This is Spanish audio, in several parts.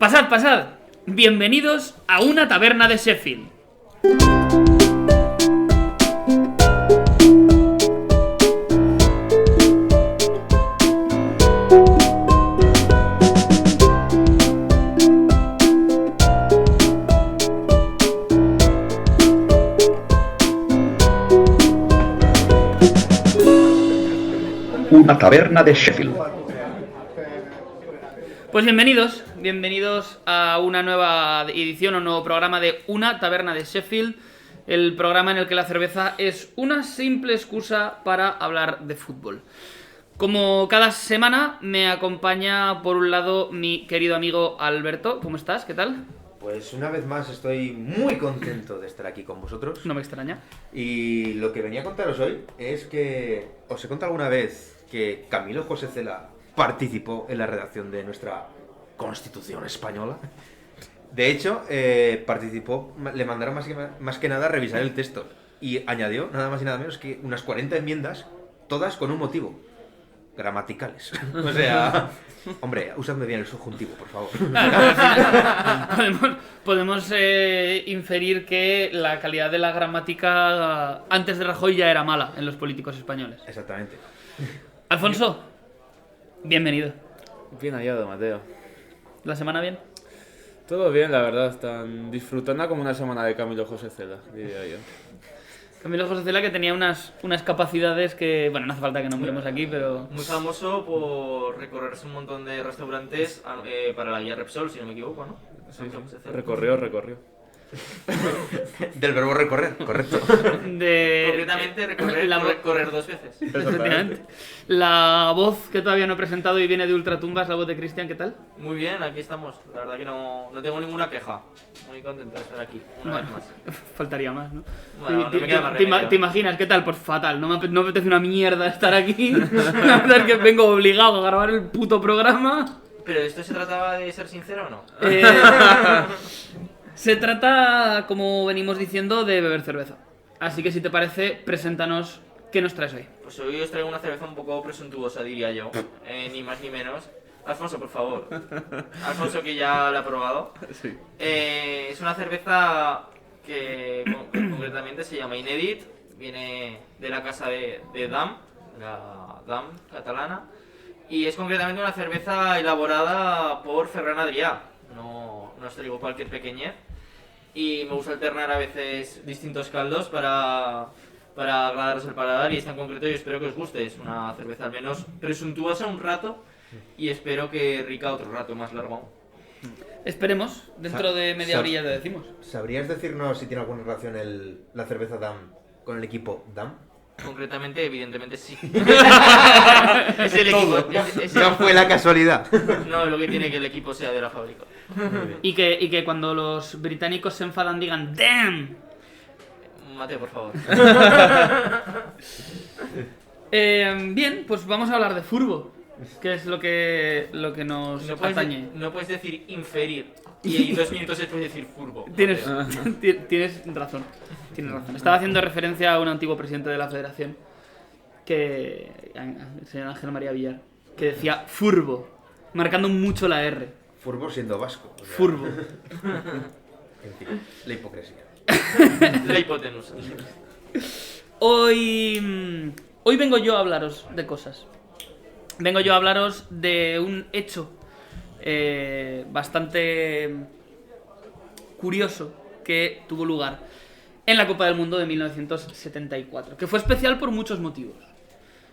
Pasad, pasad. Bienvenidos a una taberna de Sheffield. Una taberna de Sheffield. Pues bienvenidos a una nueva edición o nuevo programa de Una taberna de Sheffield, el programa en el que la cerveza es una simple excusa para hablar de fútbol. Como cada semana me acompaña por un lado mi querido amigo Alberto. ¿Cómo estás? ¿Qué tal? Pues una vez más estoy muy contento de estar aquí con vosotros. No me extraña. Y lo que venía a contaros hoy es que os he contado alguna vez que Camilo José Cela participó en la redacción de nuestra Constitución española. De hecho, participó, le mandaron más que nada a revisar el texto y añadió nada más y nada menos que unas 40 enmiendas, todas con un motivo. Gramaticales. O sea, hombre, usadme bien el subjuntivo, por favor. Podemos inferir que la calidad de la gramática antes de Rajoy ya era mala en los políticos españoles. Exactamente. Alfonso, bienvenido. Bien hallado, Mateo. ¿La semana bien? Todo bien, la verdad. Están disfrutando como una semana de Camilo José Cela, diría yo. Camilo José Cela, que tenía unas capacidades que, bueno, no hace falta que nombremos aquí, pero... Muy famoso por recorrerse un montón de restaurantes para la guía Repsol, si no me equivoco, ¿no? Sí. Recorrió. Del verbo recorrer, correcto. Concretamente, recorrer dos veces. Efectivamente. La voz que todavía no he presentado y viene de Ultratumbas, la voz de Cristian, ¿qué tal? Muy bien, aquí estamos. La verdad que no tengo ninguna queja. Muy contento de estar aquí, una vez más. Faltaría más, ¿no? Bueno, no me queda más remedio. ¿Te imaginas qué tal? Pues fatal, no me apetece una mierda estar aquí. La verdad es que vengo obligado a grabar el puto programa. ¿Pero esto se trataba de ser sincero o no? Se trata, como venimos diciendo, de beber cerveza. Así que si te parece, preséntanos qué nos traes hoy. Pues hoy os traigo una cerveza un poco presuntuosa, diría yo. Ni más ni menos. Alfonso, por favor. Alfonso, que ya la ha probado. Sí. Es una cerveza que concretamente se llama Inedit. Viene de la casa de Dam, la Dam catalana. Y es concretamente una cerveza elaborada por Ferran Adrià. No os traigo cualquier pequeñez. Y me gusta alternar a veces distintos caldos para agradaros el paladar, y esta en concreto yo espero que os guste. Es una cerveza al menos presuntuosa un rato y espero que rica otro rato más largo. Esperemos, dentro de media horilla te decimos. ¿Sabrías decirnos si tiene alguna relación la cerveza Dam con el equipo Dam? Concretamente, evidentemente sí. Es el equipo. No fue la casualidad. No, lo que tiene que el equipo sea de la fábrica. Y que cuando los británicos se enfadan digan ¡Damn! Mateo, por favor. Bien, pues vamos a hablar de furbo, que es lo que nos atañe. No puedes decir inferir y 2 minutos después decir furbo. Tienes razón. Estaba haciendo referencia a un antiguo presidente de la federación, el señor Ángel María Villar, que decía furbo, marcando mucho la R. Furbo siendo vasco. O sea, Furbo. En fin, la hipocresía. La hipotenusa. Hoy vengo yo a hablaros de cosas. Vengo yo a hablaros de un hecho bastante curioso que tuvo lugar en la Copa del Mundo de 1974, que fue especial por muchos motivos.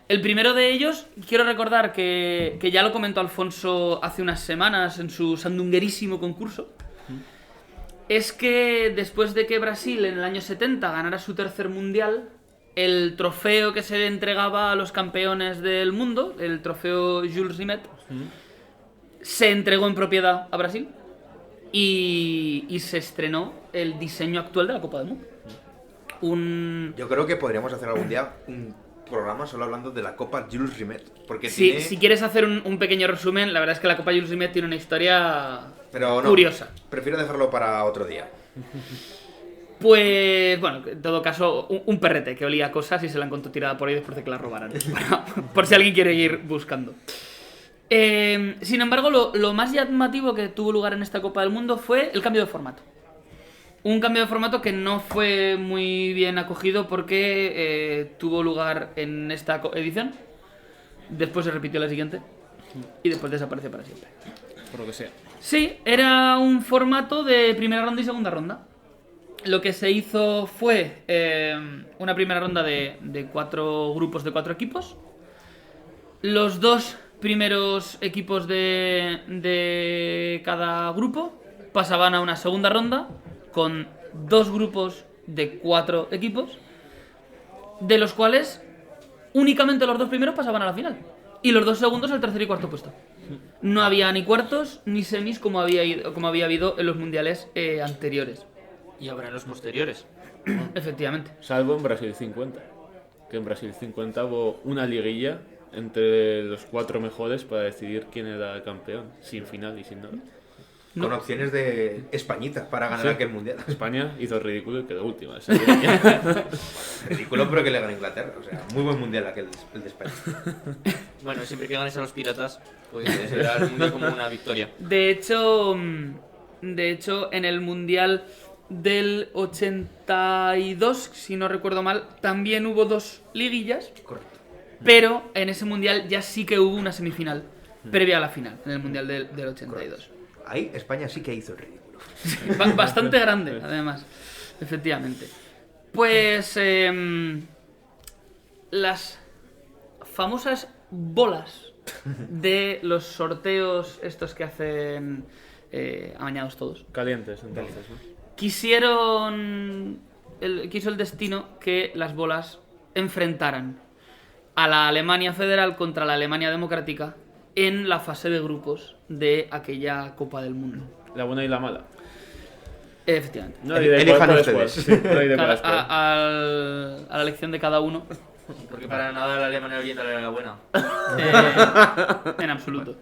El primero de ellos, quiero recordar que ya lo comentó Alfonso hace unas semanas en su sandunguerísimo concurso, es que después de que Brasil en el año 70 ganara su tercer mundial, el trofeo que se le entregaba a los campeones del mundo, el trofeo Jules Rimet, se entregó en propiedad a Brasil y se estrenó el diseño actual de la Copa del Mundo. Yo creo que podríamos hacer algún día un programa solo hablando de la Copa Jules Rimet, porque Si quieres hacer un pequeño resumen, la verdad es que la Copa Jules Rimet tiene una historia curiosa. Prefiero dejarlo para otro día. Pues, bueno, en todo caso, un perrete que olía cosas y se la encontró tirada por ahí después de que la robaran. Bueno, por si alguien quiere ir buscando. Sin embargo, lo más llamativo que tuvo lugar en esta Copa del Mundo fue el cambio de formato. Un cambio de formato que no fue muy bien acogido porque tuvo lugar en esta edición, después se repitió la siguiente y después desapareció para siempre. Por lo que sea. Sí, era un formato de primera ronda y segunda ronda. Lo que se hizo fue una primera ronda de 4 grupos de 4 equipos. Los 2 primeros equipos de cada grupo pasaban a una segunda ronda con 2 grupos de 4 equipos, de los cuales únicamente los 2 primeros pasaban a la final y los 2 segundos al tercer y cuarto puesto. No había ni cuartos ni semis como había habido en los mundiales anteriores. Y habrá en los posteriores. Efectivamente. Salvo en Brasil 50. Que en Brasil 50 hubo una liguilla entre los 4 mejores para decidir quién era el campeón, sin final y sin nada. Con opciones de Españita para ganar aquel mundial. España hizo el ridículo y quedó última. Esa liguilla. Ridículo, pero que le gana Inglaterra. O sea, muy buen mundial aquel, el de España. Bueno, siempre que ganes a los piratas, pues será el mundial como una victoria. De hecho, en el mundial del 82, si no recuerdo mal, también hubo 2 liguillas. Correcto. Pero en ese mundial ya sí que hubo una semifinal previa a la final, en el mundial del 82. Ahí España sí que hizo el ridículo. Bastante grande, además. Efectivamente. Pues las famosas bolas de los sorteos estos que hacen amañados todos. Calientes, entonces, ¿no? Quiso el destino que las bolas enfrentaran a la Alemania Federal contra la Alemania Democrática en la fase de grupos de aquella Copa del Mundo. La buena y la mala. Efectivamente. No hay de Elijan cuál es ustedes. cuál. Sí, no hay de cuál es cuál. A la elección de cada uno. Porque para nada la Alemania Oriental era la buena. En absoluto.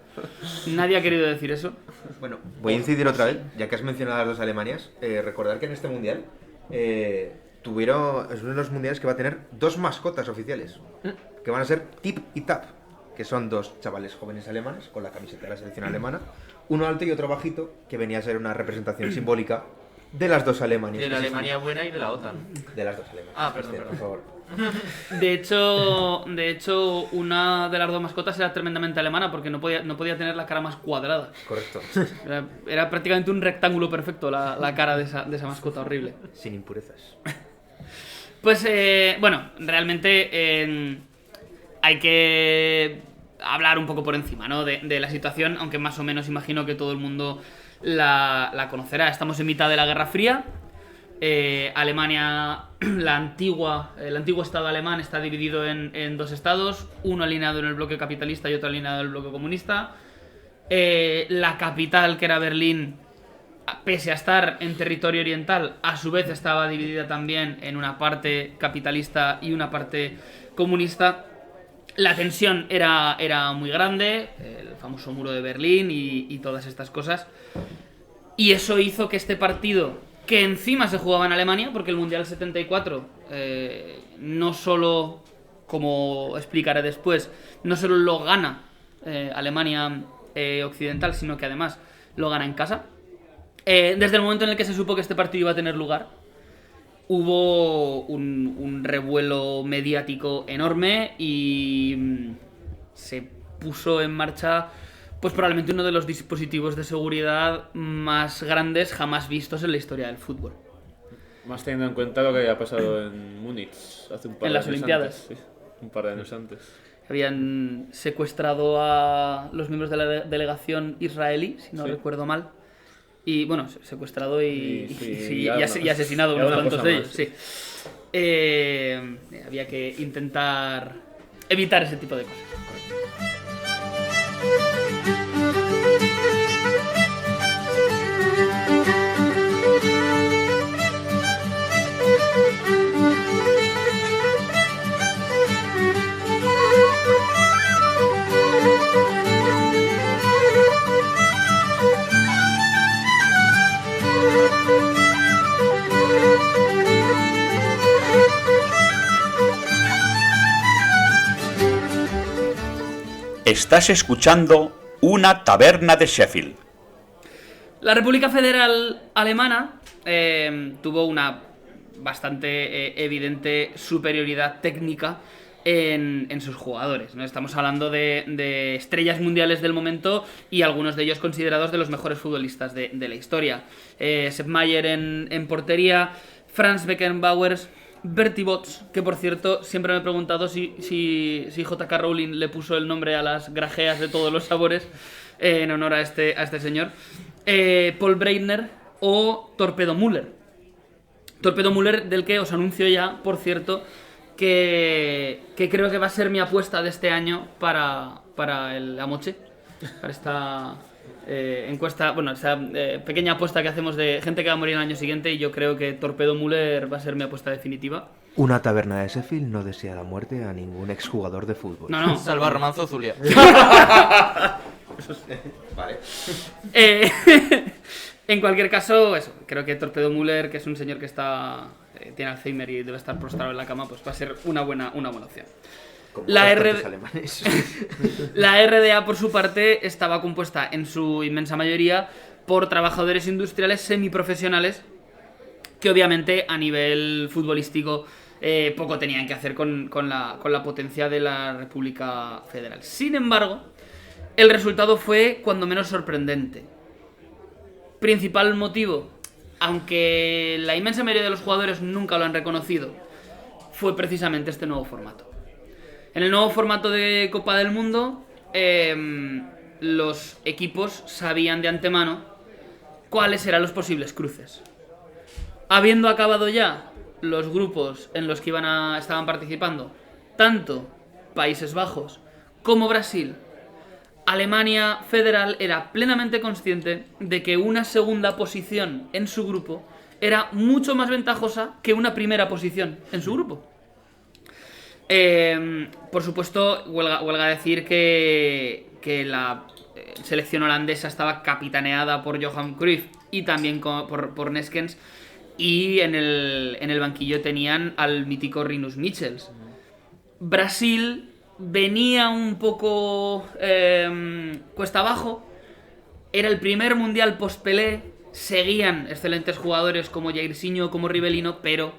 Nadie ha querido decir eso. Bueno, voy a incidir otra vez, ya que has mencionado a las 2 Alemanias. Recordar que en este mundial es uno de los mundiales que va a tener 2 mascotas oficiales, que van a ser Tip y Tap, que son 2 chavales jóvenes alemanes con la camiseta de la selección alemana, uno alto y otro bajito, que venía a ser una representación simbólica de las 2 Alemanias. De la Alemania buena y de la OTAN. De las 2 Alemanias. Ah, perdón, Por perdón. favor. De hecho, una de las 2 mascotas era tremendamente alemana porque no podía tener la cara más cuadrada. Correcto. Era prácticamente un rectángulo perfecto la cara de esa mascota horrible. Sin impurezas. Pues, bueno, realmente hay que hablar un poco por encima, ¿no? de la situación, aunque más o menos imagino que todo el mundo la conocerá. Estamos en mitad de la Guerra Fría. Alemania, el antiguo Estado alemán está dividido en 2 estados, uno alineado en el bloque capitalista y otro alineado en el bloque comunista. La capital, que era Berlín, pese a estar en territorio oriental, a su vez estaba dividida también en una parte capitalista y una parte comunista. La tensión era muy grande, el famoso muro de Berlín y todas estas cosas. Y eso hizo que este partido, que encima se jugaba en Alemania, porque el Mundial 74 no solo, como explicaré después, no solo lo gana Alemania Occidental, sino que además lo gana en casa. Desde el momento en el que se supo que este partido iba a tener lugar, hubo un revuelo mediático enorme y se puso en marcha pues probablemente uno de los dispositivos de seguridad más grandes jamás vistos en la historia del fútbol. Más teniendo en cuenta lo que había pasado en Múnich hace un par En de las años Olimpiadas. antes. Sí, un par de años antes. Habían secuestrado a los miembros de la delegación israelí, si no Sí. recuerdo mal. Y bueno, secuestrado y asesinado y unos alguna cuantos cosa de ellos. más. Sí. Había que intentar evitar ese tipo de cosas. Estás escuchando Una taberna de Sheffield. La República Federal Alemana tuvo una bastante evidente superioridad técnica en sus jugadores, ¿no? Estamos hablando de estrellas mundiales del momento y algunos de ellos considerados de los mejores futbolistas de la historia. Sepp Maier en portería, Franz Beckenbauer, Bertie Bott's, que por cierto siempre me he preguntado si J.K. Rowling le puso el nombre a las grajeas de todos los sabores en honor a este señor, Paul Breitner o Torpedo Müller. Torpedo Müller, del que os anuncio ya, por cierto, que creo que va a ser mi apuesta de este año para el Amoche, para esta encuesta, bueno, esa pequeña apuesta que hacemos de gente que va a morir el año siguiente, y yo creo que Torpedo Müller va a ser mi apuesta definitiva. Una taberna de Sheffield no desea la muerte a ningún exjugador de fútbol. No. Salva Romanzo Zulia. Vale. En cualquier caso, eso, creo que Torpedo Müller, que es un señor que tiene Alzheimer y debe estar prostrado en la cama, pues va a ser una buena opción. Como La bastantes alemanes. La RDA, por su parte, estaba compuesta en su inmensa mayoría por trabajadores industriales semiprofesionales que obviamente a nivel futbolístico poco tenían que hacer con la potencia de la República Federal. Sin embargo, el resultado fue cuando menos sorprendente. Principal motivo, aunque la inmensa mayoría de los jugadores nunca lo han reconocido, fue precisamente este nuevo formato. En el nuevo formato de Copa del Mundo, los equipos sabían de antemano cuáles eran los posibles cruces. Habiendo acabado ya los grupos en los que estaban participando tanto Países Bajos como Brasil, Alemania Federal era plenamente consciente de que una segunda posición en su grupo era mucho más ventajosa que una primera posición en su grupo. Por supuesto, huelga decir que la selección holandesa estaba capitaneada por Johan Cruyff y también por Neskens, y en el banquillo tenían al mítico Rinus Michels. Brasil venía un poco cuesta abajo, era el primer mundial post-Pelé, seguían excelentes jugadores como Jairzinho, como Rivellino, pero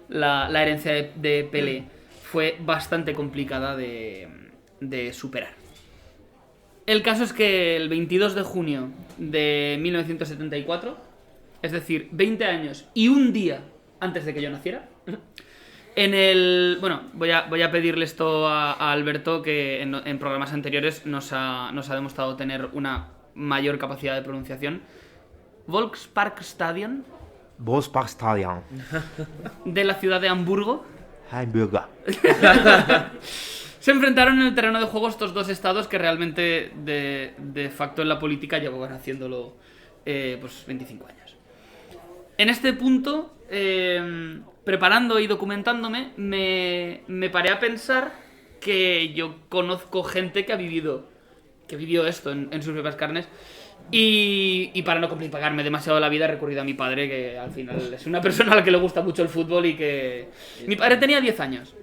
la herencia de Pelé fue bastante complicada de superar. El caso es que el 22 de junio de 1974, es decir, 20 años y un día antes de que yo naciera, bueno, voy a pedirle esto a Alberto, que en programas anteriores nos ha demostrado tener una mayor capacidad de pronunciación. Volksparkstadion Volksparkstadion. de la ciudad de Hamburgo. Hamburger. Se enfrentaron en el terreno de juego estos dos estados que realmente de facto en la política llevaban haciéndolo pues 25 años. En este punto, preparando y documentándome, me paré a pensar que yo conozco gente que vivió esto en sus propias carnes, y para no complicarme demasiado la vida he recurrido a mi padre, que al final es una persona a la que le gusta mucho el fútbol y que... Mi padre tenía 10 años.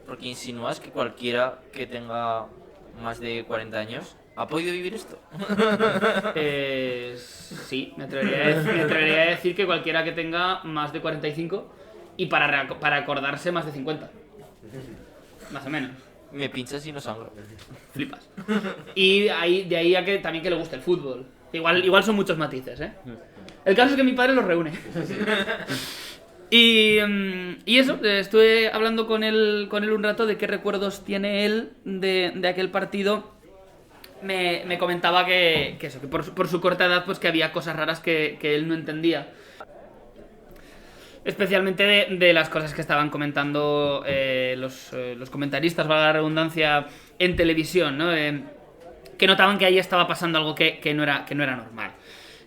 Porque insinúas que cualquiera que tenga más de 40 años ha podido vivir esto. Sí, me atrevería a decir que cualquiera que tenga más de 45 y para acordarse más de 50. Más o menos. Me pinchas y no sangro. Flipas. Y de ahí a que también que le guste el fútbol. Igual son muchos matices, ¿eh? El caso es que mi padre los reúne. Y eso, estuve hablando con él un rato de qué recuerdos tiene él de aquel partido. Me comentaba que por su corta edad pues que había cosas raras que él no entendía. Especialmente de las cosas que estaban comentando los comentaristas, valga la redundancia, en televisión, ¿no? Que notaban que ahí estaba pasando algo que no era normal.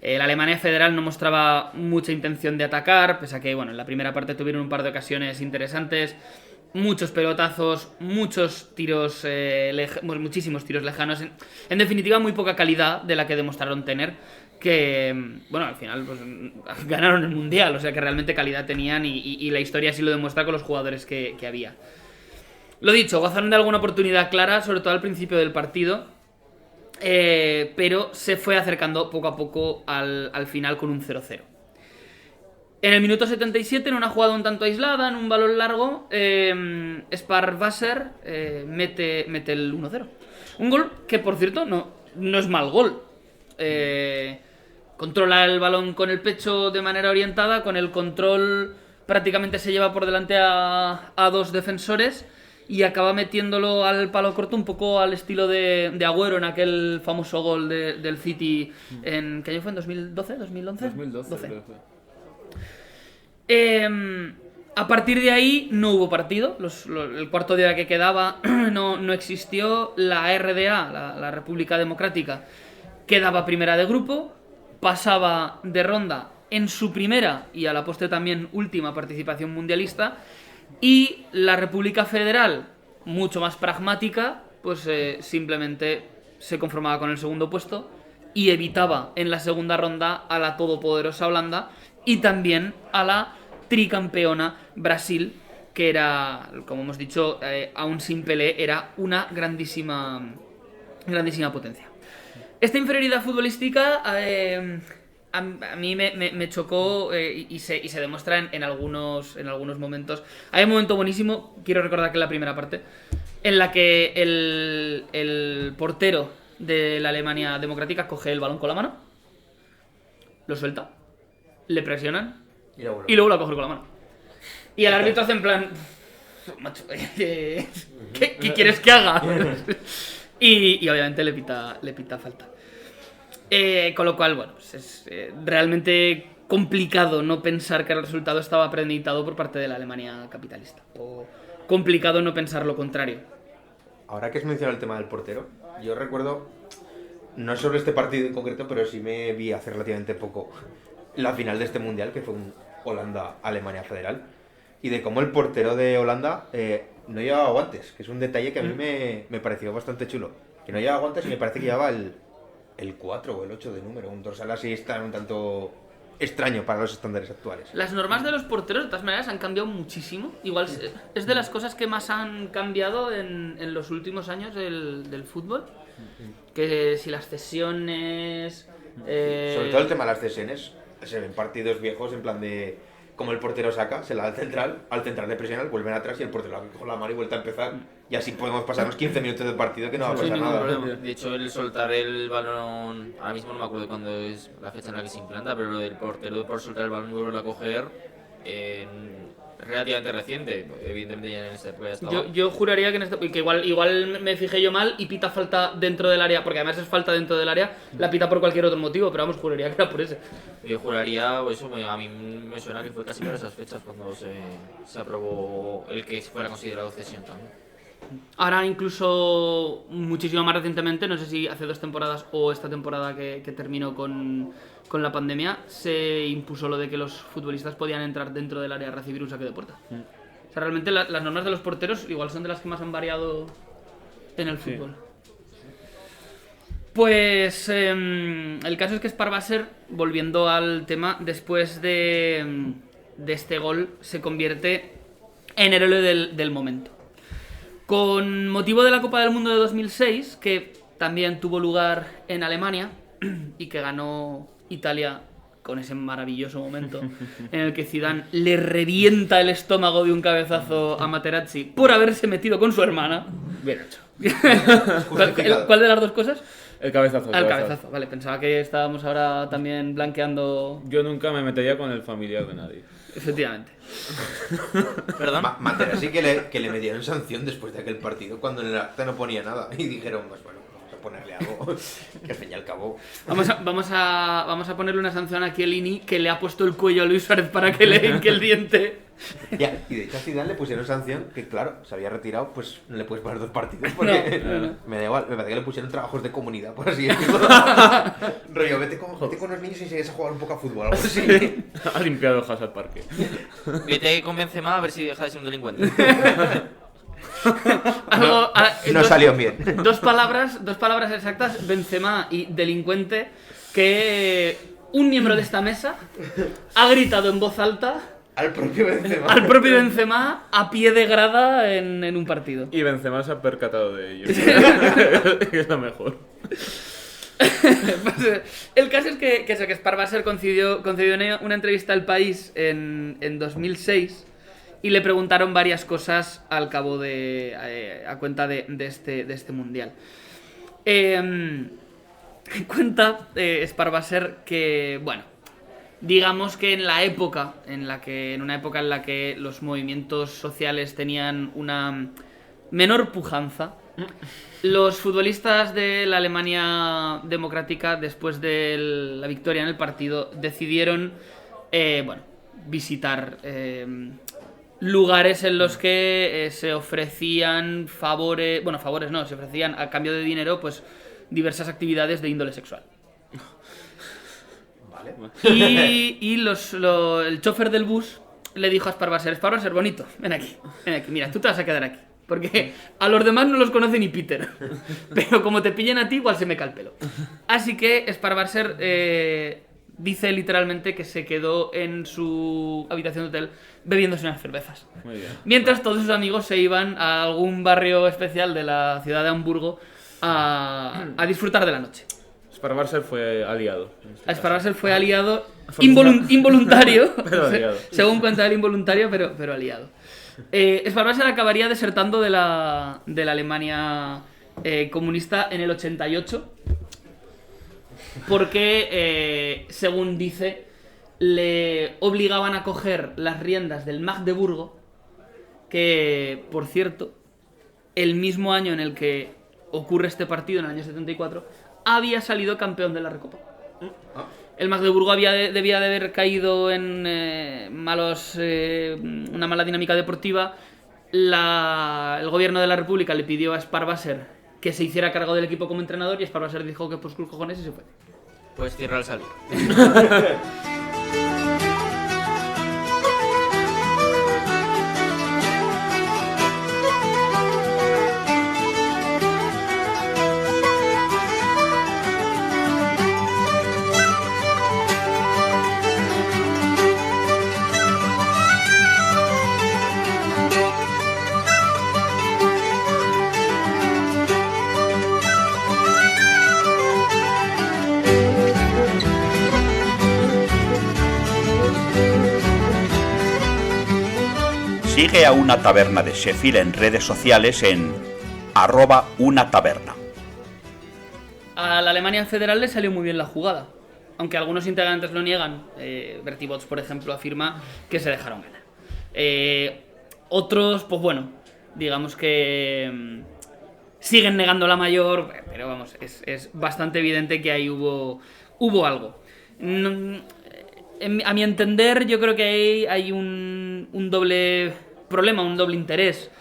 La Alemania Federal no mostraba mucha intención de atacar, pese a que bueno, en la primera parte tuvieron un par de ocasiones interesantes, muchos pelotazos, muchos tiros, muchísimos tiros lejanos. En definitiva, muy poca calidad de la que demostraron tener, que, bueno, al final pues, ganaron el Mundial, o sea que realmente calidad tenían y la historia así lo demuestra con los jugadores que había. Lo dicho, gozaron de alguna oportunidad clara, sobre todo al principio del partido. pero se fue acercando poco a poco al final con un 0-0. En el minuto 77, en una jugada un tanto aislada, en un balón largo, Sparwasser mete el 1-0. Un gol que, por cierto, no es mal gol. Controla el balón con el pecho de manera orientada, con el control prácticamente se lleva por delante a dos defensores y acaba metiéndolo al palo corto, un poco al estilo de Agüero en aquel famoso gol del City en... ¿Qué año fue? ¿En 2012? ¿2011? 2012 creo que fue. A partir de ahí no hubo partido. El cuarto día que quedaba no existió. La RDA, la República Democrática, quedaba primera de grupo, pasaba de ronda en su primera y a la postre también última participación mundialista, y la República Federal, mucho más pragmática, pues simplemente se conformaba con el segundo puesto y evitaba en la segunda ronda a la todopoderosa Holanda y también a la tricampeona Brasil, que era, como hemos dicho, aún sin Pelé, era una grandísima potencia. Esta inferioridad futbolística a mí me chocó y se demuestra en algunos momentos. Hay un momento buenísimo, quiero recordar que es la primera parte, en la que el portero de la Alemania Democrática coge el balón con la mano, lo suelta, le presionan y luego lo coge con la mano. Y el árbitro hace en plan... Macho, ¿qué quieres que haga? y obviamente le pita falta. Con lo cual, bueno, pues es realmente complicado no pensar que el resultado estaba premeditado por parte de la Alemania capitalista. O complicado no pensar lo contrario. Ahora que has mencionado el tema del portero, yo recuerdo, no sobre este partido en concreto, pero sí me vi hace relativamente poco la final de este mundial, que fue un Holanda-Alemania Federal, y de cómo el portero de Holanda no llevaba guantes, que es un detalle que a mí me pareció bastante chulo. Que no llevaba guantes y me parece que llevaba el 4 o el 8 de número, un dorsal así está un tanto extraño para los estándares actuales. Las normas de los porteros, de todas maneras, han cambiado muchísimo. Igual es de las cosas que más han cambiado en los últimos años del fútbol. Que si las cesiones... Sobre todo el tema de las cesiones, se ven partidos viejos en plan de... Como el portero saca, se la da al central le presionan, vuelven atrás y el portero la coge la mano y vuelve a empezar. Y así podemos pasarnos 15 minutos de partido que no va a pasar nada. Problema. De hecho, el soltar el balón, ahora mismo no me acuerdo cuándo es la fecha en la que se implanta, pero lo del portero por soltar el balón y volverlo a coger es relativamente reciente. Evidentemente ya en esta época ya estaba. Yo juraría que igual me fijé yo mal y pita falta dentro del área, porque además es falta dentro del área, la pita por cualquier otro motivo, pero vamos, juraría que era por ese. Yo juraría, eso a mí me suena que fue casi por esas fechas cuando se aprobó el que fuera considerado cesión también. Ahora incluso muchísimo más recientemente, no sé si hace 2 temporadas o esta temporada que terminó con la pandemia, se impuso lo de que los futbolistas podían entrar dentro del área a recibir un saque de puerta. O sea, realmente las normas de los porteros igual son de las que más han variado en el fútbol. Pues el caso es que Sparwasser, volviendo al tema, después de este gol se convierte en el héroe del momento. Con motivo de la Copa del Mundo de 2006, que también tuvo lugar en Alemania y que ganó Italia con ese maravilloso momento en el que Zidane le revienta el estómago de un cabezazo a Materazzi por haberse metido con su hermana. Bien hecho. ¿Cuál de las dos cosas? El cabezazo. El cabezazo, vale, pensaba que estábamos ahora también blanqueando. Yo nunca me metería con el familiar de nadie. Efectivamente. ¿Perdón? Materazzi que le metieron sanción después de aquel partido cuando en el acta no ponía nada y dijeron, pues bueno, vamos a ponerle algo que al fin y al cabo... Vamos a ponerle una sanción a Chiellini, que le ha puesto el cuello a Luis Suárez para que le hinque el diente. Ya, y de hecho a Zidane le pusieron sanción que claro, se había retirado, pues no le puedes poner 2 partidos porque No. me da igual, me parece que le pusieron trabajos de comunidad, por así decirlo. Rollo, vete con los niños y sigues a jugar un poco a fútbol, algo así. Ha limpiado Hazard Parque. Vete con Benzema a ver si deja de ser un delincuente. No salió bien. Dos palabras exactas, Benzema y delincuente, que un miembro de esta mesa ha gritado en voz alta Al propio Benzema a pie de grada en un partido. Y Benzema se ha percatado de ello. Que es lo mejor. Pues, el caso es que Sparwasser concedió una entrevista al País en 2006 y le preguntaron varias cosas al cabo a cuenta de este mundial. Cuenta Sparwasser que, bueno, digamos que en una época en la que los movimientos sociales tenían una menor pujanza, los futbolistas de la Alemania democrática, después de la victoria en el partido, decidieron visitar lugares en los que se ofrecían se ofrecían a cambio de dinero pues diversas actividades de índole sexual. Vale. Y el chofer del bus le dijo a Sparwasser, bonito, ven aquí, mira, tú te vas a quedar aquí. Porque a los demás no los conoce ni Peter. Pero como te pillen a ti, igual se me cae el pelo. Así que Sparwasser dice literalmente que se quedó en su habitación de hotel bebiéndose unas cervezas. Muy bien. Mientras todos sus amigos se iban a algún barrio especial de la ciudad de Hamburgo a disfrutar de la noche. Sparwasser fue aliado. Sparwasser fue aliado Afortunadamente. involuntario. Pero aliado. Según cuenta él, involuntario, pero aliado. Sparwasser acabaría desertando de la Alemania comunista en el 88 porque, según dice, le obligaban a coger las riendas del Magdeburgo, que, por cierto, el mismo año en el que ocurre este partido, en el año 74, había salido campeón de la Recopa. El Magdeburgo debía de haber caído en una mala dinámica deportiva. El gobierno de la República le pidió a Sparwasser que se hiciera cargo del equipo como entrenador y Sparwasser dijo que pues cojones y se fue. Pues cierra al salir. Sigue a Una Taberna de Sheffield en redes sociales en @unataberna. A la Alemania federal le salió muy bien la jugada, aunque algunos integrantes lo niegan. Bertie Bott's, por ejemplo, afirma que se dejaron ganar. Otros, pues bueno, digamos que siguen negando la mayor, pero vamos, es bastante evidente que ahí hubo algo. A mi entender, yo creo que hay un doble problema, un doble interés,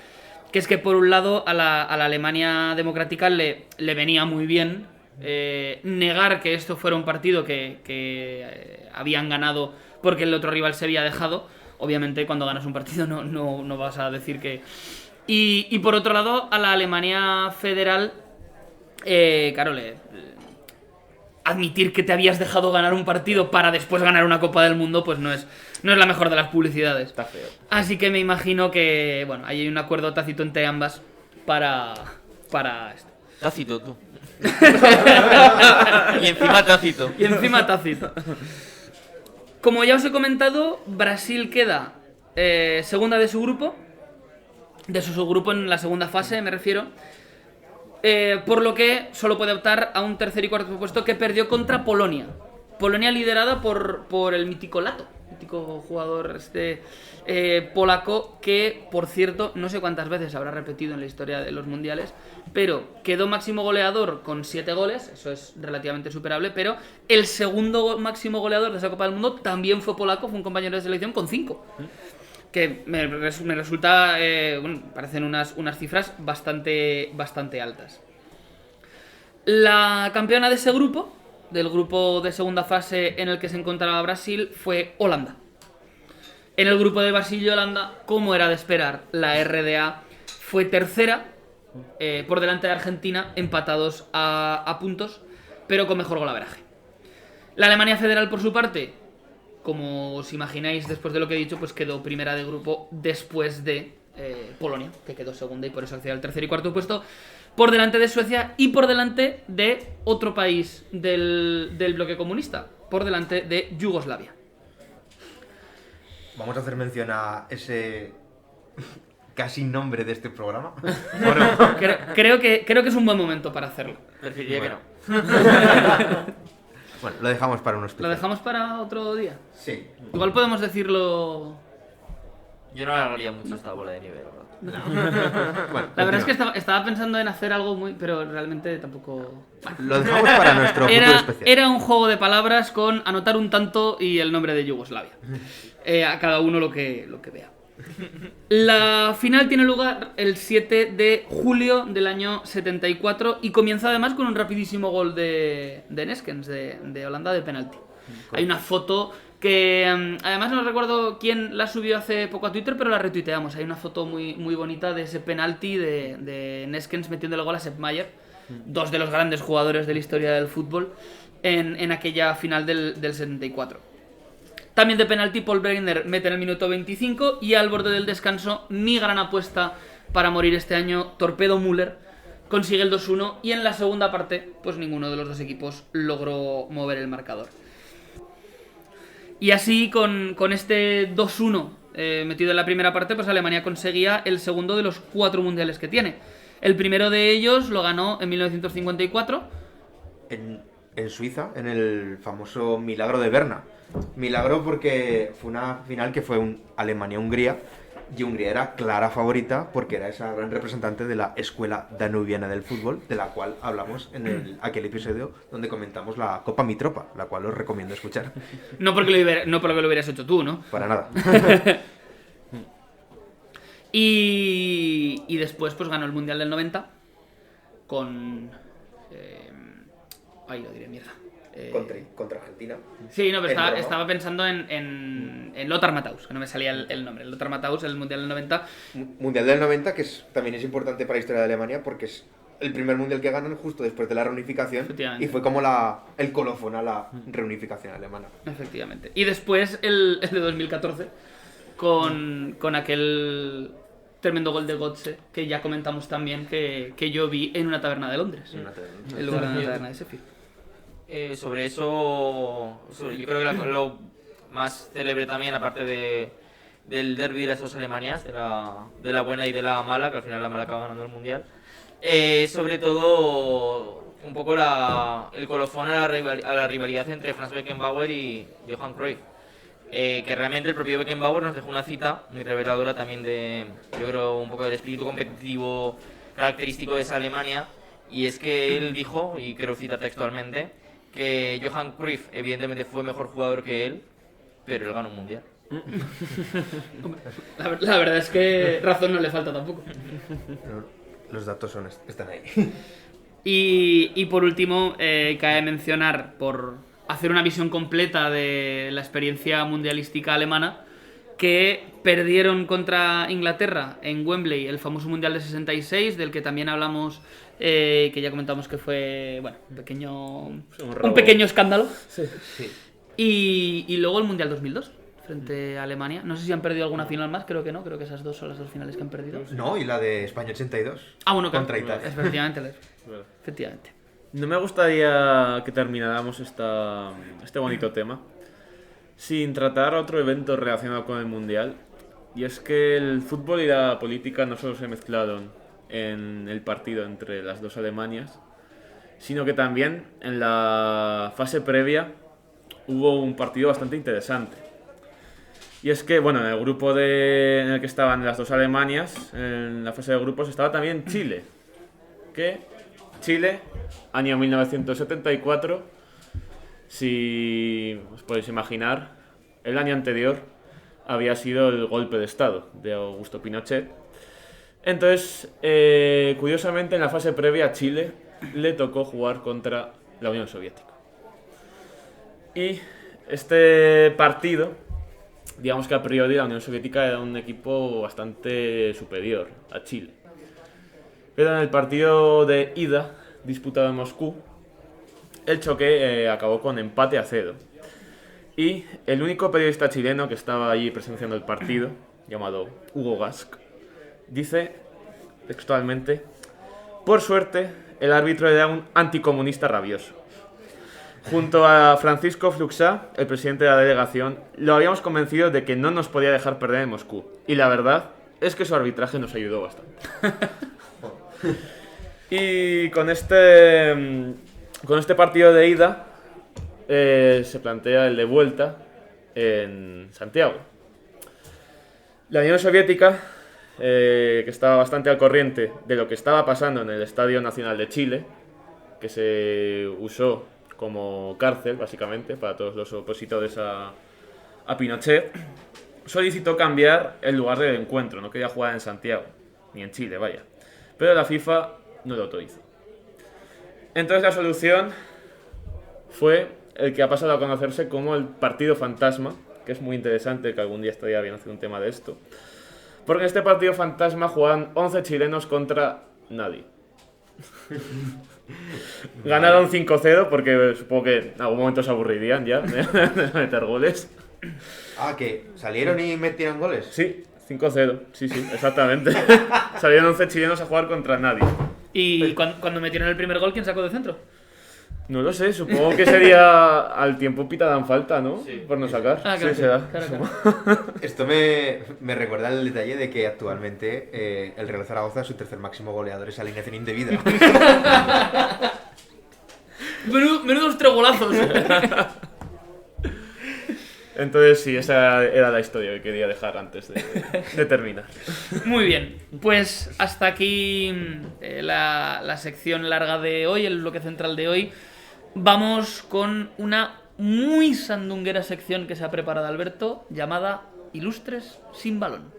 que es que por un lado a la Alemania democrática le venía muy bien negar que esto fuera un partido que habían ganado porque el otro rival se había dejado. Obviamente cuando ganas un partido no vas a decir que... Y por otro lado a la Alemania federal, claro, admitir que te habías dejado ganar un partido para después ganar una Copa del Mundo, pues no es la mejor de las publicidades. Está feo. Así que me imagino que, bueno, hay un acuerdo tácito entre ambas para esto. Tácito, tú. Y encima tácito. Y encima tácito. Como ya os he comentado, Brasil queda segunda de su grupo. De su subgrupo en la segunda fase, me refiero. Por lo que solo puede optar a un tercer y cuarto puesto que perdió contra Polonia. Polonia liderada por el mítico Lato, mítico jugador polaco que, por cierto, no sé cuántas veces habrá repetido en la historia de los mundiales, pero quedó máximo goleador con 7 goles, eso es relativamente superable, pero el segundo máximo goleador de esa Copa del Mundo también fue polaco, fue un compañero de selección con 5. Que me resulta, parecen unas cifras bastante altas. La campeona de ese grupo, del grupo de segunda fase en el que se encontraba Brasil, fue Holanda. En el grupo de Brasil y Holanda, como era de esperar, la RDA fue tercera, por delante de Argentina, empatados a puntos, pero con mejor golaveraje. La Alemania federal, por su parte, como os imagináis, después de lo que he dicho, pues quedó primera de grupo después de Polonia, que quedó segunda y por eso accedió al tercer y cuarto puesto. por delante de Suecia y por delante de otro país del bloque comunista, por delante de Yugoslavia. Vamos a hacer mención a ese casi nombre de este programa. Bueno, Creo que es un buen momento para hacerlo. Preferiría que no. bueno, lo dejamos para unos ¿Lo dejamos para otro día? Sí. Igual podemos decirlo... Yo no alargaría mucho esta bola de nivel, ¿verdad? Bueno, La verdad es que continúa. estaba pensando en hacer algo muy... Pero realmente tampoco... Lo dejamos para nuestro futuro especial. Era un juego de palabras con anotar un tanto y el nombre de Yugoslavia. A cada uno lo que vea. La final tiene lugar el 7 de julio del año 74 y comienza además con un rapidísimo gol de Neskens, de Holanda, de penalti. Hay una foto que además no recuerdo quién la subió hace poco a Twitter, pero la retuiteamos. Hay una foto muy, muy bonita de ese penalti de Neskens metiendo el gol a Sepp Maier, dos de los grandes jugadores de la historia del fútbol, en aquella final del 74. También de penalti, Paul Breitner mete en el minuto 25 y al borde del descanso, mi gran apuesta para morir este año, Torpedo Müller, consigue el 2-1 y en la segunda parte, pues ninguno de los dos equipos logró mover el marcador. Y así, con este 2-1 metido en la primera parte, pues Alemania conseguía el segundo de los 4 mundiales que tiene. El primero de ellos lo ganó en 1954. En Suiza, en el famoso Milagro de Berna. Milagro porque fue una final que fue un Alemania-Hungría, y Hungría era clara favorita porque era esa gran representante de la escuela danubiana del fútbol, de la cual hablamos en aquel episodio donde comentamos la Copa Mitropa, la cual os recomiendo escuchar. No porque lo hubieras hecho tú, ¿no? Para nada. Y después pues ganó el Mundial del 90 con... lo diré, mierda. Contra Argentina. Sí, no, pero En Roma. estaba pensando en Lothar Matthaus, que no me salía el nombre. Lothar Matthaus, el Mundial del 90. Mundial del 90, que también es importante para la historia de Alemania porque es el primer mundial que ganan justo después de la reunificación, Efectivamente. y fue como el colofón a la reunificación alemana. Efectivamente. Y después el de 2014 con aquel tremendo gol de Götze, que ya comentamos también que yo vi en una taberna de Londres, en lugar de una taberna de Sheffield. Sobre eso, yo creo que lo más célebre también, aparte del derbi de las dos Alemanias, de la buena y de la mala, que al final la mala acaba ganando el mundial, sobre todo un poco el colofón a la rivalidad entre Franz Beckenbauer y Johan Cruyff. Que realmente el propio Beckenbauer nos dejó una cita muy reveladora también yo creo, un poco del espíritu competitivo característico de esa Alemania, y es que él dijo, y creo cita textualmente, que Johan Cruyff evidentemente fue mejor jugador que él, pero él ganó un mundial. La verdad es que razón no le falta tampoco. Los datos están ahí. Y por último, cabe mencionar, por hacer una visión completa de la experiencia mundialística alemana, que perdieron contra Inglaterra en Wembley el famoso Mundial de 66, del que también hablamos, que ya comentamos que fue, bueno, un pequeño escándalo. Sí. Y luego el Mundial 2002 frente a Alemania. No sé si han perdido alguna final más, creo que no, creo que esas dos son las dos finales que han perdido. No, y la de España 82. Bueno, claro. Contra Italia. Efectivamente. No me gustaría que termináramos este bonito tema sin tratar otro evento relacionado con el Mundial. Y es que el fútbol y la política no solo se mezclaron en el partido entre las dos Alemanias, sino que también en la fase previa hubo un partido bastante interesante. Y es que, bueno, en el grupo en el que estaban las dos Alemanias, en la fase de grupos, estaba también Chile. Que Chile, año 1974, si os podéis imaginar, el año anterior había sido el golpe de Estado de Augusto Pinochet. Entonces, curiosamente, en la fase previa a Chile le tocó jugar contra la Unión Soviética. Y este partido, digamos que a priori la Unión Soviética era un equipo bastante superior a Chile. Pero en el partido de ida, disputado en Moscú, el choque acabó con empate a 0. Y el único periodista chileno que estaba allí presenciando el partido, llamado Hugo Gask, dice textualmente: Por suerte, el árbitro era un anticomunista rabioso. Junto a Francisco Fluxá, el presidente de la delegación, lo habíamos convencido de que no nos podía dejar perder en Moscú. Y la verdad es que su arbitraje nos ayudó bastante. Y con este partido de ida se plantea el de vuelta en Santiago. La Unión Soviética, que estaba bastante al corriente de lo que estaba pasando en el Estadio Nacional de Chile, que se usó como cárcel, básicamente, para todos los opositores a Pinochet, solicitó cambiar el lugar del encuentro. No quería jugar en Santiago, ni en Chile, vaya. Pero la FIFA no lo autorizó. Entonces la solución fue el que ha pasado a conocerse como el Partido Fantasma, que es muy interesante, que algún día estaría bien hacer un tema de esto. Porque en este Partido Fantasma juegan 11 chilenos contra nadie. Ganaron 5-0 porque supongo que en algún momento se aburrirían ya de meter goles. Ah, ¿que salieron y metieron goles? Sí, 5-0, sí, exactamente. Salieron 11 chilenos a jugar contra nadie. ¿Y cuando metieron el primer gol, quién sacó de centro? No lo sé, supongo que sería al tiempo pita dan falta, ¿no? Sí. Por no sacar. Ah, claro, sí, será. claro. Esto me recuerda el detalle de que actualmente el Real Zaragoza, su tercer máximo goleador, es alineación indebida. Menudos tres golazos. Entonces sí, esa era la historia que quería dejar antes de terminar. Muy bien, pues hasta aquí la sección larga de hoy, el bloque central de hoy. Vamos con una muy sandunguera sección que se ha preparado Alberto, llamada Ilustres sin balón.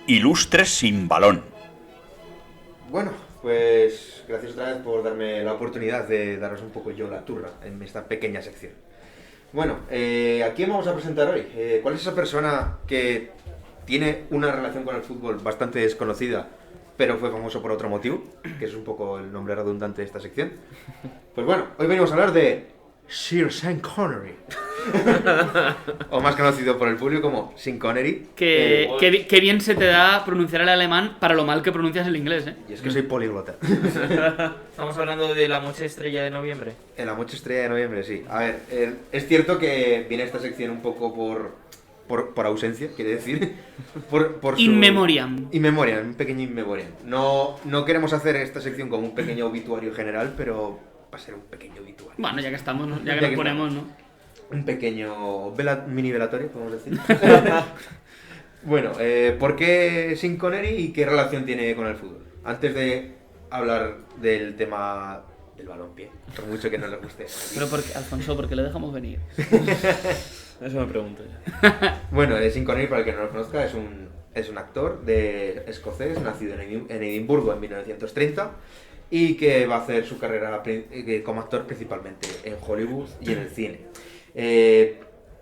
Ilustres sin balón. Bueno, pues gracias otra vez por darme la oportunidad de daros un poco yo la turra en esta pequeña sección. Bueno, ¿a quién vamos a presentar hoy? ¿Cuál es esa persona que tiene una relación con el fútbol bastante desconocida, pero fue famoso por otro motivo? Que es un poco el nombre redundante de esta sección. Pues bueno, hoy venimos a hablar de Sir Sean Connery. O más conocido por el público como Sean Connery. Que bien se te da pronunciar el alemán para lo mal que pronuncias el inglés, ¿eh? Y es que soy políglota. Estamos hablando de la Noche Estrella de noviembre. En la Noche Estrella de noviembre, sí. A ver, es cierto que viene esta sección un poco por ausencia, quiere decir. Por su... In memoriam. In memoriam, un pequeño in memoriam. No queremos hacer esta sección como un pequeño obituario general, pero va a ser un pequeño obituario. Bueno, ya que estamos, ¿no? Ya que nos ponemos, ¿no? Un pequeño mini velatorio, podemos decir. Bueno, ¿por qué Sean Connery y qué relación tiene con el fútbol? Antes de hablar del tema del balompié, por mucho que no le guste. Pero porque, Alfonso, ¿por qué le dejamos venir? Eso me pregunto ya. Bueno, Sean Connery, para el que no lo conozca, es un actor escocés, nacido en Edimburgo en 1930 y que va a hacer su carrera como actor principalmente en Hollywood y en el cine.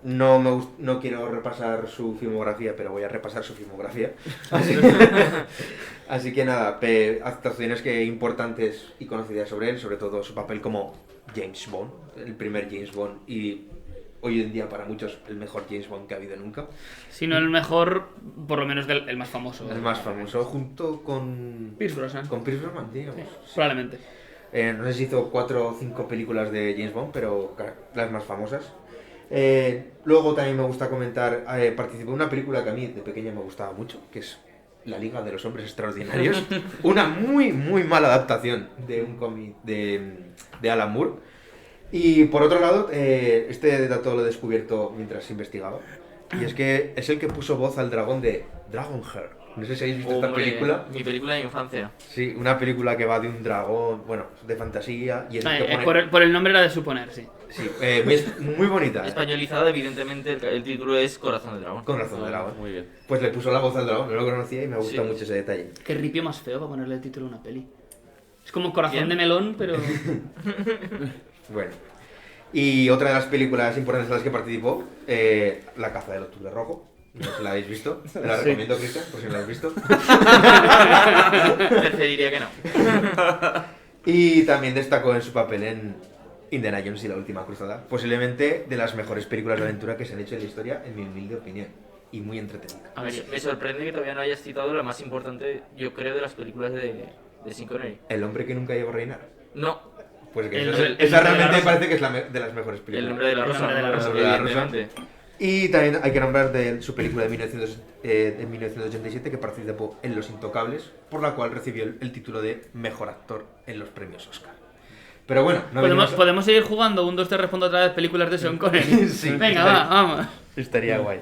No quiero repasar su filmografía, pero voy a repasar su filmografía. Así que nada, actuaciones importantes y conocidas sobre él, sobre todo su papel como James Bond, el primer James Bond y hoy en día para muchos el mejor James Bond que ha habido nunca. Si no el mejor, por lo menos el más famoso. El más famoso, junto con Pierce Brosnan. Con Pierce Brosnan, digamos. Sí, probablemente. No sé si hizo 4 o 5 películas de James Bond, pero las más famosas. Luego también me gusta comentar, participó en una película que a mí de pequeña me gustaba mucho, que es La Liga de los Hombres Extraordinarios. Una muy, muy mala adaptación de un cómic de Alan Moore. Y por otro lado, este dato lo he descubierto mientras investigaba. Y es que es el que puso voz al dragón de Dragonheart. No sé si habéis visto esta película. Mi película de infancia. Sí, una película que va de un dragón, bueno, de fantasía. Y es el que pone... por el nombre era de suponer, sí. Sí, muy bonita. Españolizada, evidentemente, el título es Corazón de Dragón. Con razón de dragón. Muy bien. Pues le puso la voz al dragón, no lo conocía y me gusta mucho ese detalle. Qué ripio más feo para ponerle el título a una peli. Es como Corazón ¿Quién? de melón, pero... Bueno. Y otra de las películas importantes en las que participó, La caza del octubre rojo. No sé si la habéis visto. Te la recomiendo, Cristian, por si no la habéis visto. Preferiría que no. Y también destacó en su papel Indiana Jones y la última cruzada. Posiblemente de las mejores películas de aventura que se han hecho en la historia, en mi humilde opinión. Y muy entretenida. A ver, me sorprende que todavía no hayas citado la más importante, yo creo, de las películas de Sean Connery. El hombre que nunca llegó a reinar. No, Pues que El esa, nombre- el esa nombre de la realmente me rosa. parece que es de las mejores películas. El nombre de la El rosa. nombre de la rosa. Evidentemente. Y también hay que nombrar de su película de 1987 que participó en Los Intocables, por la cual recibió el título de Mejor Actor en los premios Oscar. Pero bueno, no ¿Podemos seguir jugando? 1, 2, 3, respondo otra vez películas de Sean Connery. Sí, Venga, estaría- vamos. Estaría guay.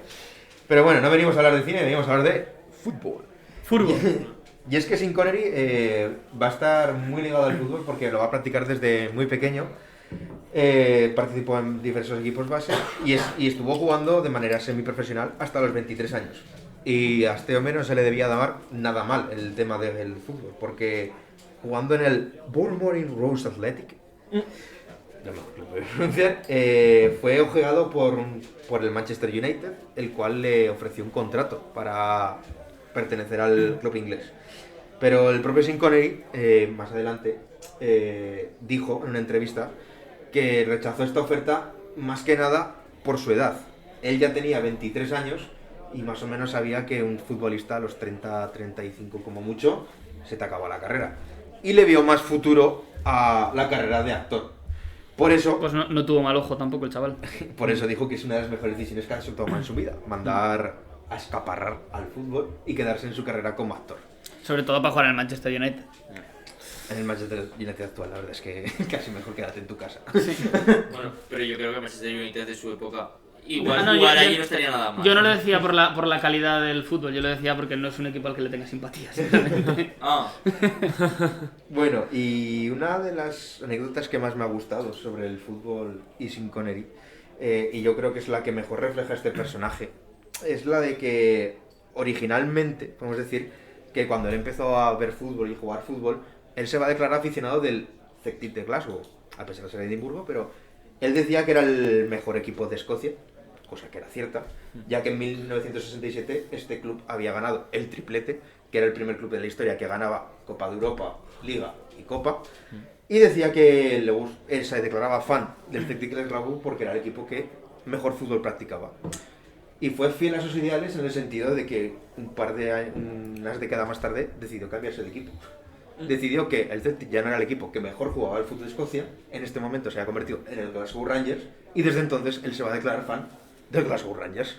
Pero bueno, no venimos a hablar de cine, venimos a hablar de fútbol. Fútbol. Y es que Sean Connery va a estar muy ligado al fútbol porque lo va a practicar desde muy pequeño. Participó en diversos equipos base y estuvo jugando de manera semiprofesional hasta los 23 años. Y a este hombre no se le debía dar nada mal el tema del fútbol, porque jugando en el Bournemouth Rose Athletic, no lo puedo pronunciar, fue ojeado por el Manchester United, el cual le ofreció un contrato para pertenecer al club inglés. Pero el propio Sean Connery, más adelante, dijo en una entrevista que rechazó esta oferta más que nada por su edad. Él ya tenía 23 años y más o menos sabía que un futbolista a los 30, 35 como mucho, se te acaba la carrera. Y le vio más futuro a la carrera de actor. Por eso, Pues no tuvo mal ojo tampoco el chaval. por eso dijo que es una de las mejores decisiones que ha tomado en su vida. Mandar a escaparrar al fútbol y quedarse en su carrera como actor. Sobre todo para jugar en el Manchester United. En el Manchester United actual, la verdad es que casi mejor quédate en tu casa. Bueno, pero yo creo que Manchester United de su época, igual Ah, no, jugar yo- allí yo- no estaría nada mal. Yo no lo decía por la calidad del fútbol, yo lo decía porque no es un equipo al que le tenga simpatía, simplemente. Ah, Bueno, y una de las anécdotas que más me ha gustado sobre el fútbol y Sean Connery, y yo creo que es la que mejor refleja este personaje, es la de que originalmente, podemos decir, que cuando él empezó a ver fútbol y jugar fútbol, él se va a declarar aficionado del Celtic de Glasgow, a pesar de ser de Edimburgo, pero él decía que era el mejor equipo de Escocia, cosa que era cierta, ya que en 1967 este club había ganado el triplete, que era el primer club de la historia que ganaba Copa de Europa, Liga y Copa, y decía que él se declaraba fan del Celtic de Glasgow porque era el equipo que mejor fútbol practicaba. Y fue fiel a sus ideales en el sentido de que unas décadas más tarde decidió cambiarse de equipo. Decidió que el Celtic ya no era el equipo que mejor jugaba el fútbol de Escocia, en este momento se ha convertido en el Glasgow Rangers, y desde entonces él se va a declarar fan del Glasgow Rangers.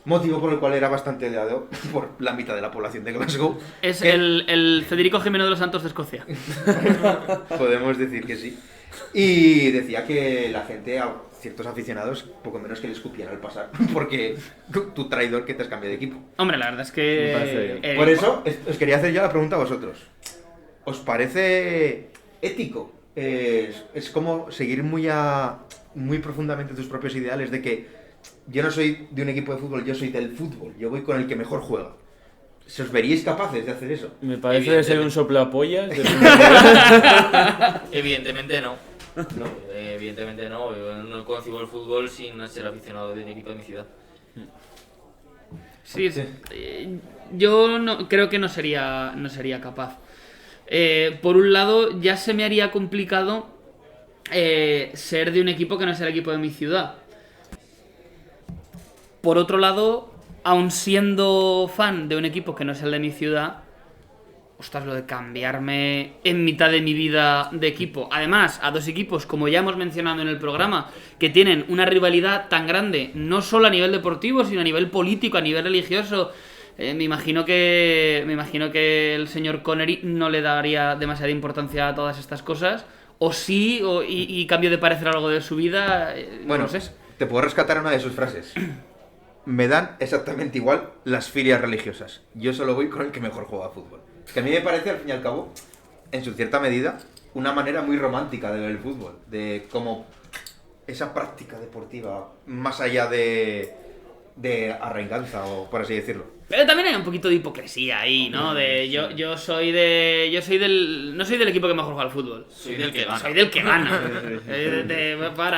Motivo por el cual era bastante odiado por la mitad de la población de Glasgow. Es que el Federico Jiménez de los Santos de Escocia. podemos decir que sí. Y decía que la gente, a ciertos aficionados, poco menos que le escupían al pasar, porque tú traidor que te has cambiado de equipo. Hombre, la verdad es Me parece bien. que... Por eso os quería hacer yo la pregunta a vosotros. ¿Os parece ético? Es como seguir muy profundamente tus propios ideales de que yo no soy de un equipo de fútbol, yo soy del fútbol, yo voy con el que mejor juega. ¿Se os veríais capaces de hacer eso? Me parece de ser un soplapollas. evidentemente no. Evidentemente no. Yo no concibo el fútbol sin ser aficionado de un equipo de mi ciudad. Sí, yo creo que no sería capaz. Por un lado, ya se me haría complicado ser de un equipo que no sea el equipo de mi ciudad. Por otro lado, aun siendo fan de un equipo que no es el de mi ciudad, ostras, lo de cambiarme en mitad de mi vida de equipo. Además, a dos equipos, como ya hemos mencionado en el programa, que tienen una rivalidad tan grande, no solo a nivel deportivo, sino a nivel político, a nivel religioso. Me imagino que el señor Connery no le daría demasiada importancia a todas estas cosas. O sí, y cambio de parecer algo de su vida. Bueno, no sé. te puedo rescatar una de sus frases. Me dan exactamente igual las filias religiosas. Yo solo voy con el que mejor juega a fútbol. Que a mí me parece, al fin y al cabo, en su cierta medida, una manera muy romántica de ver el fútbol. De cómo esa práctica deportiva, más allá de arraiganza, o por así decirlo. Pero también hay un poquito de hipocresía ahí, ¿no? De yo soy del no soy del equipo que mejor juega al fútbol. Soy del que gana. Soy del que gana.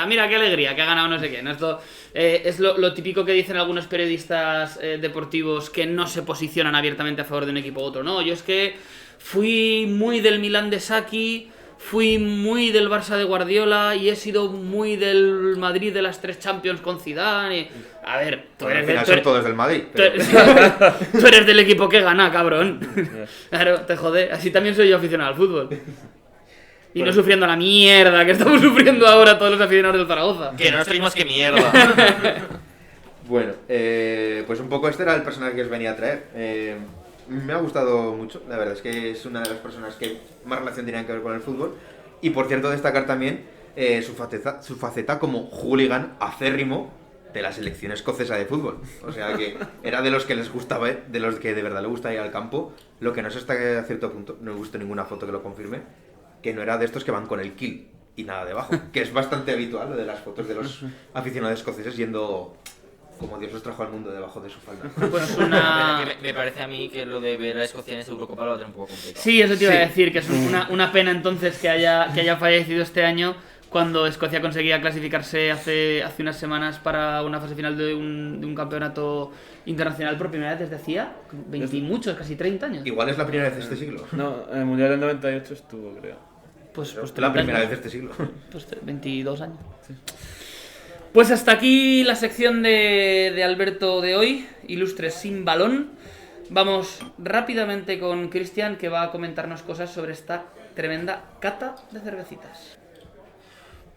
Mira qué alegría, que ha ganado no sé qué. ¿No? Esto es lo típico que dicen algunos periodistas deportivos que no se posicionan abiertamente a favor de un equipo u otro. No, yo es que fui muy del Milan de Saki, fui muy del Barça de Guardiola y he sido muy del Madrid de las 3 Champions con Zidane. A ver, tú Bueno, al eres, final tú son eres- todos del Madrid. tú pero- eres- tú eres del equipo que gana, cabrón. Claro, te jode. Así también soy yo aficionado al fútbol. Y no sufriendo la mierda que estamos sufriendo ahora todos los aficionados del Zaragoza. Que no nos más que mierda. Bueno, pues un poco este era el personaje que os venía a traer. Me ha gustado mucho, la verdad es que es una de las personas que más relación tenían que ver con el fútbol. Y por cierto, destacar también su faceta como hooligan acérrimo de la selección escocesa de fútbol. O sea que era de los que les gustaba, de los que de verdad le gusta ir al campo. Lo que no sé hasta a cierto punto, no he visto ninguna foto que lo confirme, que no era de estos que van con el kill y nada debajo. Que es bastante habitual lo de las fotos de los aficionados escoceses yendo como Dios los trajo al mundo debajo de su falda. Pues una... Me parece a mí que lo de ver a Escocia en esta Eurocopa lo va a tener un poco complicado. Sí, eso te iba a Sí. decir, que es una pena entonces que haya fallecido este año cuando Escocia conseguía clasificarse hace unas semanas para una fase final de un campeonato internacional por primera vez desde hacía 20 y muchos, casi 30 años. Igual es la primera vez de este siglo. No, en el Mundial del 98 estuvo, creo. Pues La 30 primera años. vez de este siglo. Pues 22 años. Pues hasta aquí la sección de Alberto de hoy, Ilustres sin balón. Vamos rápidamente con Cristian, que va a comentarnos cosas sobre esta tremenda cata de cervecitas.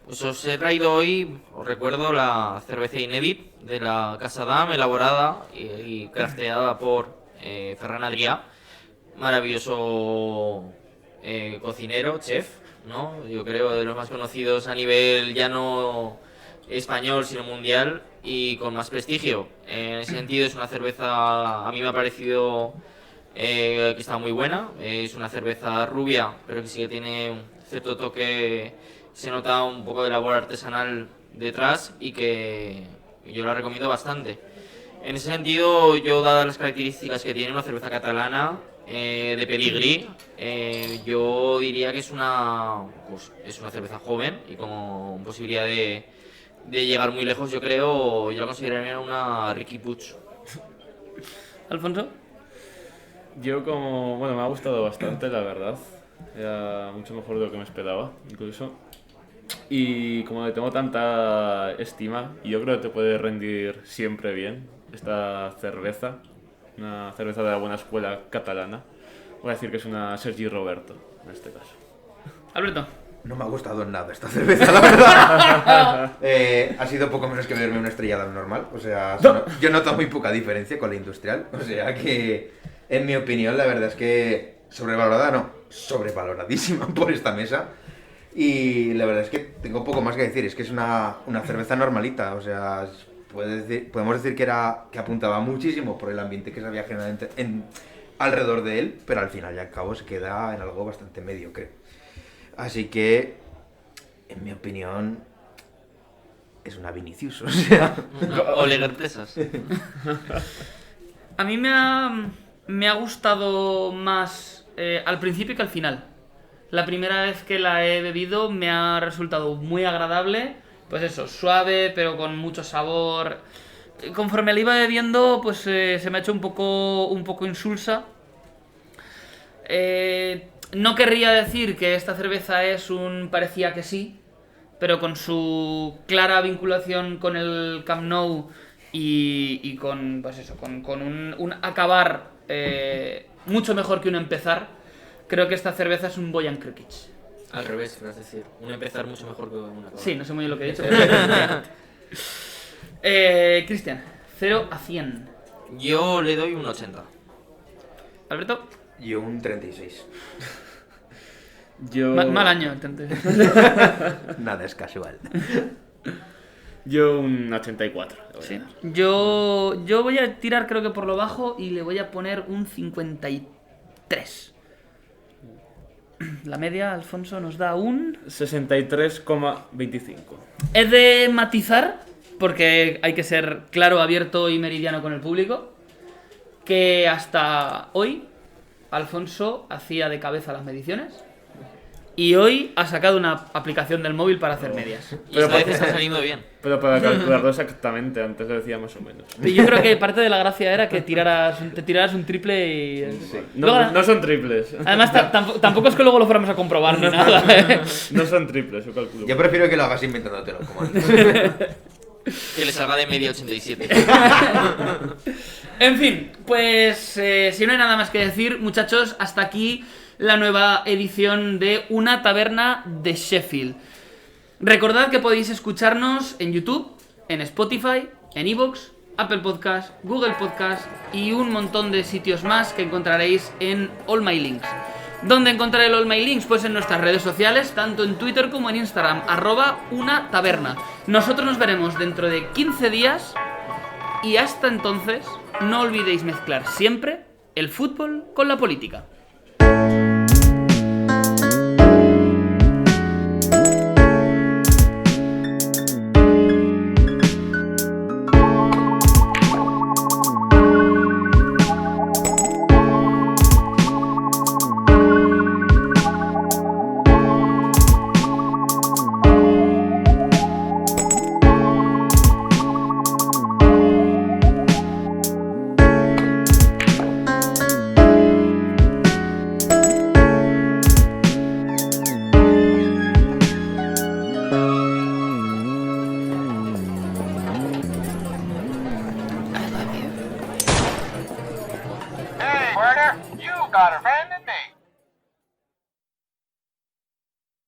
Pues os he traído hoy, os recuerdo, la cerveza Inédit de la Casa Dam, elaborada y crafteada por Ferran Adrià, maravilloso cocinero, chef, ¿no? Yo creo de los más conocidos a nivel ya no español, sino mundial y con más prestigio. En ese sentido es una cerveza, a mí me ha parecido que está muy buena. Es una cerveza rubia, pero que sí que tiene un cierto toque, se nota un poco de labor artesanal detrás y que yo la recomiendo bastante. En ese sentido, yo, dadas las características que tiene una cerveza catalana de pedigrí, yo diría que es una cerveza joven y con posibilidad de llegar muy lejos. Yo creo, yo la consideraría una Ricky Puig. ¿Alfonso? Yo bueno, me ha gustado bastante, la verdad. Era mucho mejor de lo que me esperaba, incluso. Y como le tengo tanta estima, y yo creo que te puede rendir siempre bien esta cerveza, una cerveza de la buena escuela catalana, voy a decir que es una Sergi Roberto, en este caso. Alberto. No me ha gustado en nada esta cerveza, la verdad. Ha sido poco menos que beberme una estrellada normal. O sea, yo noto muy poca diferencia con la industrial. O sea que, en mi opinión, la verdad es que sobrevalorada no, sobrevaloradísima por esta mesa. Y la verdad es que tengo poco más que decir. Es que es una cerveza normalita. O sea, podemos decir que apuntaba muchísimo por el ambiente que se había generado alrededor de él, pero al final y al cabo se queda en algo bastante mediocre. Así que, en mi opinión, es una Vinicius, o sea... Olegartesas. A mí me ha gustado más al principio que al final. La primera vez que la he bebido me ha resultado muy agradable. Pues eso, suave, pero con mucho sabor. Conforme la iba bebiendo, pues se me ha hecho un poco insulsa. No querría decir que esta cerveza es un parecía que sí, pero con su clara vinculación con el Camp Nou y con, pues eso, con un acabar mucho mejor que un empezar, creo que esta cerveza es un Bojan Krkic. Al revés, es decir, un empezar mucho mejor que un acabar. Sí, no sé muy bien lo que he dicho. Cristian, 0 a 100. Yo le doy un 80. Alberto, Yo un 36. Yo... mal año, entonces. Nada es casual. Yo un 84. le voy a Sí. dar. Yo voy a tirar creo que por lo bajo y le voy a poner un 53. La media, Alfonso, nos da un... 63,25. He de matizar, porque hay que ser claro, abierto y meridiano con el público, que hasta hoy Alfonso hacía de cabeza las mediciones Y hoy ha sacado una aplicación del móvil para hacer medias. Y esta vez está saliendo bien. Pero para calcularlo exactamente, antes lo decía más o menos. Yo creo que parte de la gracia era que te tiraras un triple y... No son triples. Además, tampoco es que luego lo fuéramos a comprobar ni nada. No son triples, yo calculo. Yo prefiero que lo hagas inventándotelo, como antes. Que le salga de media 87. En fin, pues si no hay nada más que decir, muchachos, hasta aquí la nueva edición de Una Taberna de Sheffield. Recordad que podéis escucharnos en YouTube, en Spotify, en iVoox, Apple Podcast, Google Podcast y un montón de sitios más que encontraréis en All My Links. ¿Dónde encontraré el All My Links? Pues en nuestras redes sociales, tanto en Twitter como en Instagram, @unataberna. Nosotros nos veremos dentro de 15 días y hasta entonces no olvidéis mezclar siempre el fútbol con la política. Hey, Werner, you got a